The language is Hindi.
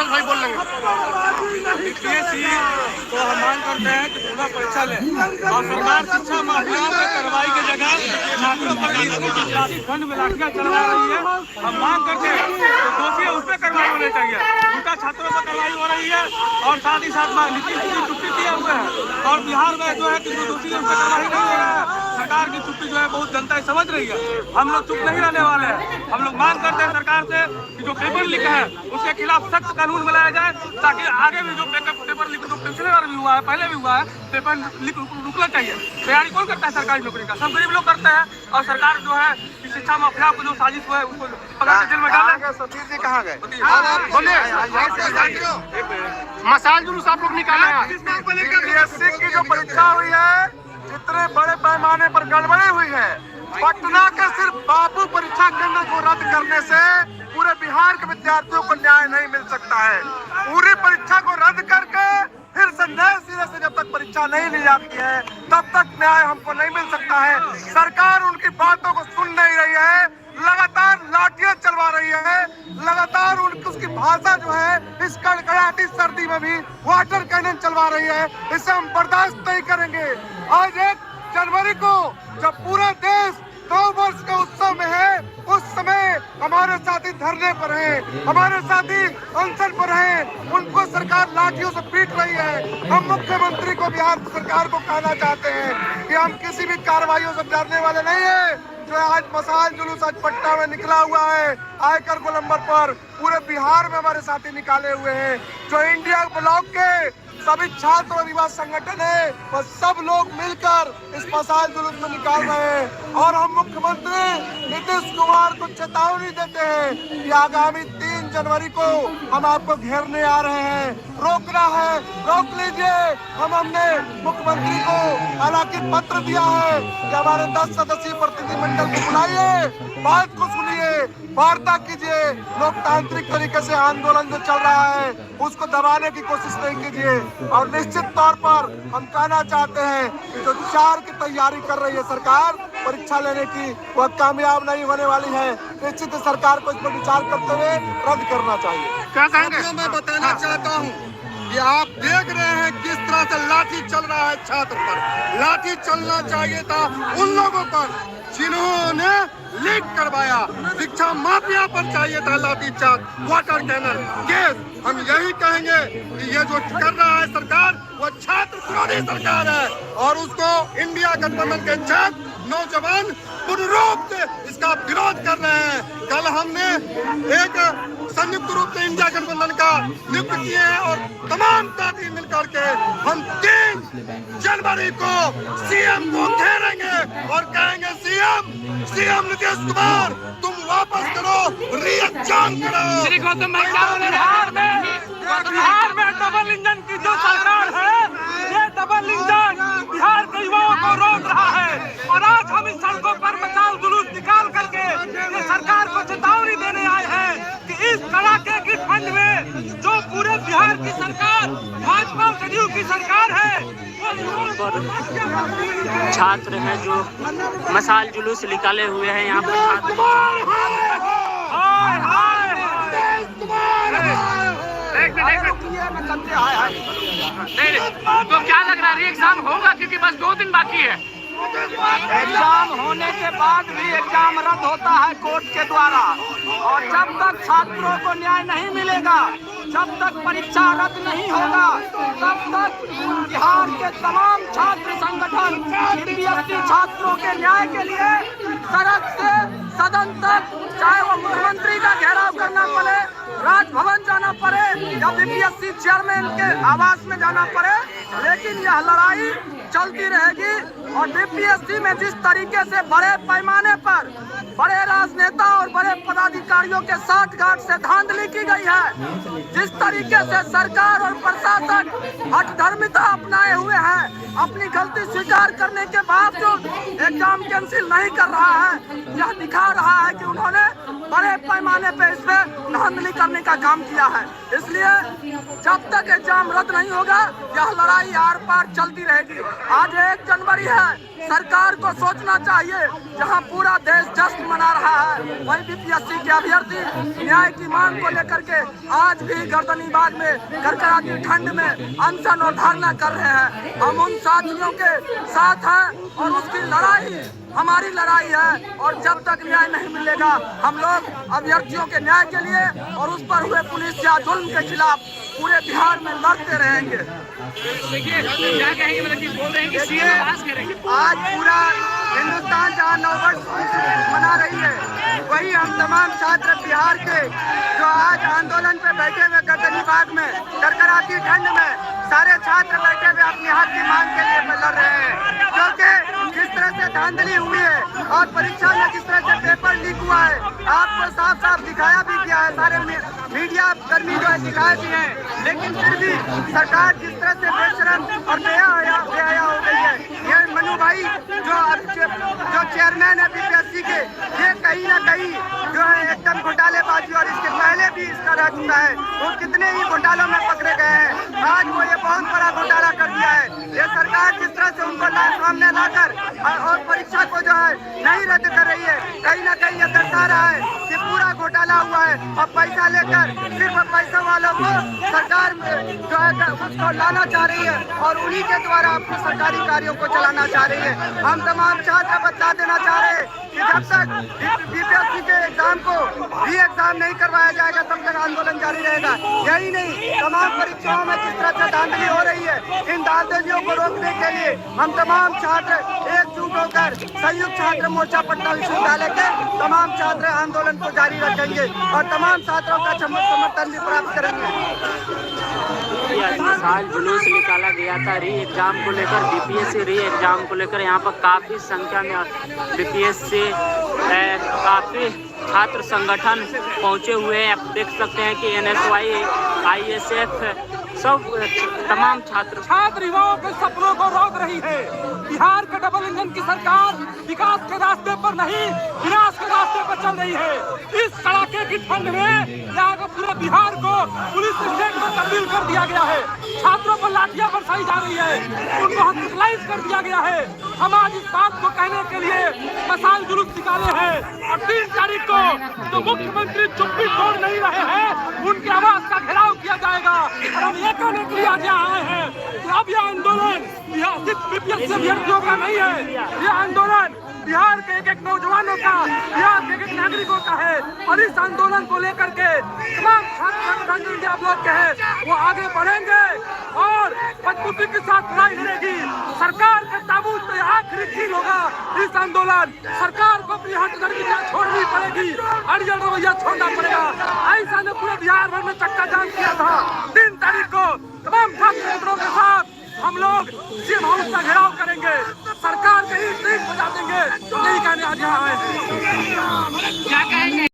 मनोज भाई बोल लेंगे। यूपीएससी तो हम मांग करते हैं कि पुनः परीक्षा ले और सरकार शिक्षा माफिया पर कार्रवाई की जगह छात्रों पर खंड में लाठियां चलवा रही है। हम मांग करते हैं तो दोषी है उस पर कार्रवाई होनी चाहिए। उनका छात्रों पर कार्रवाई हो रही है और साथ ही साथ नीतीश की छुट्टी दिए हुए हैं और बिहार में जो है कि जो दोषी है उस पर कार्रवाई नहीं हो रहा है। सरकार की छुट्टी जो है बहुत जनता समझ रही है। हम लोग चुप नहीं रहने वाले हैं। हम लोग मांग करते हैं सरकार से कि जो पेपर लीक है उसके खिलाफ सख्त कानून बनाया जाए ताकि आगे भी जो पेपर लीक जो पिछले बार भी हुआ है पहले भी हुआ है पेपर लीक रुकना चाहिए। तैयारी कौन करता है सरकारी नौकरी का? सब गरीब लोग करते हैं और सरकार जो है शिक्षा माफिया को जो साजिश हुआ है उसको पकड़ के जेल में डाले। सतीश जी कहाँ गए? मसाल जुलूस आप लोग निकाले हैं। यूपीएससी की जो परीक्षा हुई है जितने बड़े पैमाने पर गड़बड़ी हुई है, पटना के सिर्फ बाबू परीक्षा केंद्र को रद्द करने से पूरे बिहार के विद्यार्थियों को न्याय नहीं मिल सकता है। पूरी परीक्षा को रद्द करके फिर से नए सिरे से जब तक परीक्षा नहीं ली जाती है तब तक न्याय हमको नहीं मिल सकता है। सरकार उनकी बातों को सुन नहीं रही है, लगातार लाठियां चलवा रही है, लगातार उसकी भाषा जो है इस कड़कड़ाती सर्दी में भी वाटर कैनन चलवा रही है। इसे हम बर्दाश्त नहीं करेंगे। आज 1 जनवरी को जब पूरा देश 9 वर्ष के उत्सव में है उस समय हमारे साथी धरने पर हैं, हमारे साथी अनशन पर हैं, उनको सरकार लाठियों से पीट रही है। हम मुख्यमंत्री को बिहार सरकार को कहना चाहते हैं कि हम किसी भी कार्रवाइयों से डरने वाले नहीं है। जो आज मसाल जुलूस आज पटना में निकला हुआ है आयकर गोलंबर पर पूरे बिहार में हमारे साथी निकाले हुए हैं। जो इंडिया ब्लॉक के सभी छात्र और युवा संगठन है वह सब लोग मिलकर इस मसाल जुलूस में निकाल रहे हैं और हम मुख्यमंत्री नीतीश कुमार को चेतावनी देते हैं कि आगामी 3 जनवरी को हम आपको घेरने आ रहे हैं। रोकना है रोक लीजिए। हमने मुख्यमंत्री को हालांकि पत्र दिया है कि हमारे 10 सदस्यीय प्रतिनिधिमंडल को बुलाइए, बात को सुनिए, वार्ता कीजिए। लोकतांत्रिक तरीके से आंदोलन जो चल रहा है उसको दबाने की कोशिश नहीं कीजिए। और निश्चित तौर पर हम कहना चाहते हैं कि जो 4 की तैयारी कर रही है सरकार परीक्षा लेने की वह कामयाब नहीं होने वाली है। निश्चित सरकार को इस पर विचार करते हुए रद्द करना चाहिए। क्या कहेंगे? मैं बताना चाहता हूँ कि आप देख रहे हैं किस तरह से लाठी चल रहा है छात्र पर। लाठी चलना चाहिए था उन लोगों पर जिन्होंने लीक करवाया। शिक्षा माफिया पर चाहिए था लाठी चार्ज, वाटर कैनन, गैस। हम यही कहेंगे कि ये जो कर रहा है सरकार वो छात्र विरोधी सरकार है और उसको इंडिया गठबंधन के छात्र नौजवान पूर्ण रूप से इसका विरोध कर रहे हैं। कल हमने एक संयुक्त रूप से इंडिया गठबंधन का नियुक्त किए हैं और तमाम साथी मिलकर के हम 3 जनवरी को सीएम को घेरेंगे और कहेंगे सीएम नीतीश कुमार तुम वापस करो, री-एग्जाम करो। श्री गौतम बिहार में डबल इंजन की जो सरकार है ये डबल इंजन बिहार के युवाओं को रोक रहा है और आज हम इस सड़कों पर मसाल जुलूस निकाल करके ये सरकार को चेतावनी देने आए हैं कि इस कड़ाके की ठंड में जो पूरे बिहार की सरकार भाजपा और जदयू की सरकार है छात्र हैं जो मसाल जुलूस निकाले हुए हैं यहाँ पर। तो क्या लग रहा है एग्जाम होगा क्योंकि बस 2 दिन बाकी है। एग्जाम होने के बाद भी एग्जाम रद्द होता है कोर्ट के द्वारा और जब तक छात्रों को न्याय नहीं मिलेगा, जब तक परीक्षा रद्द नहीं होगा तब तक बिहार के तमाम छात्र संगठन यूपीएससी छात्रों के न्याय के लिए सड़क से सदन तक, चाहे वो मुख्यमंत्री का घेराव करना पड़े, राजभवन जाना पड़े या यूपीएससी चेयरमैन के आवास में जाना पड़े, लेकिन यह लड़ाई चलती रहेगी। और यूपीएससी में जिस तरीके से बड़े पैमाने पर बड़े राजनेता और बड़े पदाधिकारियों के साथ गांठ से धांधली की गई है, जिस तरीके से सरकार और प्रशासन हठधर्मिता अपनाए हुए हैं, अपनी गलती स्वीकार करने के बावजूद एग्जाम कैंसिल नहीं कर रहा है, यह दिखा रहा है कि उन्होंने बड़े पैमाने पे इसमें धांधली करने का काम किया है। इसलिए जब तक एग्जाम रद्द नहीं होगा यह लड़ाई आर पार चलती रहेगी। आज 1 जनवरी है, सरकार को सोचना चाहिए, जहां पूरा देश जश्न मना रहा है वहीं बीपीएससी के अभ्यर्थी न्याय की मांग को लेकर के आज भी गर्दनीबाग में कड़कड़ाती ठंड में अनशन और धरना कर रहे हैं। हम उन साथियों के साथ हैं और उसकी लड़ाई हमारी लड़ाई है, और जब तक न्याय नहीं मिलेगा हम लोग अभ्यर्थियों के न्याय के लिए और उस पर हुए पुलिस या जुल्म के खिलाफ पूरे बिहार में लड़ते रहेंगे। देखिए क्या कहेंगे, मतलब कि बोल रहे हैं कि सीएम पास करेंगे। आज पूरा हिंदुस्तान जहाँ नववर्ष मना रही है, वही हम तमाम छात्र बिहार के जो आज आंदोलन पे बैठे हुए गर्दनीबाग में कड़कड़ाती ठंड में सारे छात्र बैठे हुए अपनी हक की मांग के लिए लड़ रहे हैं, क्योंकि जिस तरह से धांधली हुई है और परीक्षा में जिस तरह से पेपर लीक हुआ है, आपको साफ साफ दिखाया भी गया है, सारे मीडिया कर्मी जो है दिखाए भी हैं, लेकिन फिर भी सरकार जिस तरह से बेशरम और बेहया हो गई है। ये मनु भाई जो चेयरमैन है बीपीएससी के, ये कहीं ना कहीं जो है एकदम घोटालेबाजी, और इसके पहले भी इसका रह चुका है, वो कितने ही घोटालों में पकड़े गए हैं। आज वो ये बहुत बड़ा घोटाला कर दिया है। ये सरकार जिस तरह से उनको सामने लाकर और परीक्षा को जो है नहीं रद्द कर रही है, कहीं ना कहीं ये दर्शा रहा है कि पूरा घोटाला हुआ है और पैसा लेकर सिर्फ पैसा वालों को सरकार जो है उसको लाना चाह रही है और उन्हीं के द्वारा अपने सरकारी कार्यों को चलाना चाह रही है। हम तमाम छात्र बता देना चाह रहे हैं कि जब तक बीपीएससी के एग्जाम को री एग्जाम नहीं करवाया जाएगा तब तक आंदोलन जारी रहेगा। यही नहीं, तमाम परीक्षाओं में जिस तरह से धांधली हो रही है, इन धांधलियों को रोकने के लिए हम तमाम छात्र एकजुट होकर संयुक्त छात्र मोर्चा पटना विश्वविद्यालय के तमाम छात्र आंदोलन को जारी रखेंगे और तमाम छात्रों का समर्थन भी प्राप्त करेंगे। मसाल जुलूस निकाला गया था री एग्जाम को लेकर, बीपीएससी री एग्जाम को लेकर। यहाँ पर काफ़ी संख्या में बीपीएससी काफ़ी छात्र संगठन पहुँचे हुए हैं। आप देख सकते हैं कि NSY, ISF सब तमाम छात्र युवाओं के सपनों को रोक रही है। बिहार के डबल इंजन की सरकार विकास के रास्ते पर नहीं, विनाश के रास्ते पर चल रही है। इस कड़ाके की ठंड में यहाँ का पूरा बिहार को पुलिस स्टेट में तब्दील कर दिया गया है। छात्रों पर लाठियां बरसाई जा रही है, उनको हॉस्पिटलाइज कर दिया गया है। हम आज इस बात को कहने के लिए मसाल जुलूस निकाले हैं और 3 तारीख को जो मुख्यमंत्री चुप्पी तोड़ नहीं रहे हैं उनकी आवाज का घेराव किया जाएगा। और हम ये कहने के लिए आज यहाँ आए हैं कि अब यह आंदोलन सिर्फ बीपीएससी अभ्यर्थियों का नहीं है, यह आंदोलन बिहार के एक नौजवानों का, बिहार के एक नागरिकों का है। और इस आंदोलन को लेकर के तमाम छात्र संगठन इंडिया ब्लॉक के हैं वो आगे बढ़ेंगे और मजबूती के साथ लड़ाई लड़ेगी। सरकार के ताबूत में आखिरी कील होगा इस आंदोलन। सरकार को अपनी हटदर्मी छोड़नी पड़ेगी, अड़ियल रवैया छोड़ना पड़ेगा। ऐसा ने पूरे बिहार भर में चक्का जाम किया था। 3 तारीख को तमाम छात्रों के साथ हम लोग सीएम हाउस का घेराव करेंगे, सरकार के ही ट्वीट बजा देंगे। यही कहने आज यहाँ आए हैं। क्या कहेंगे?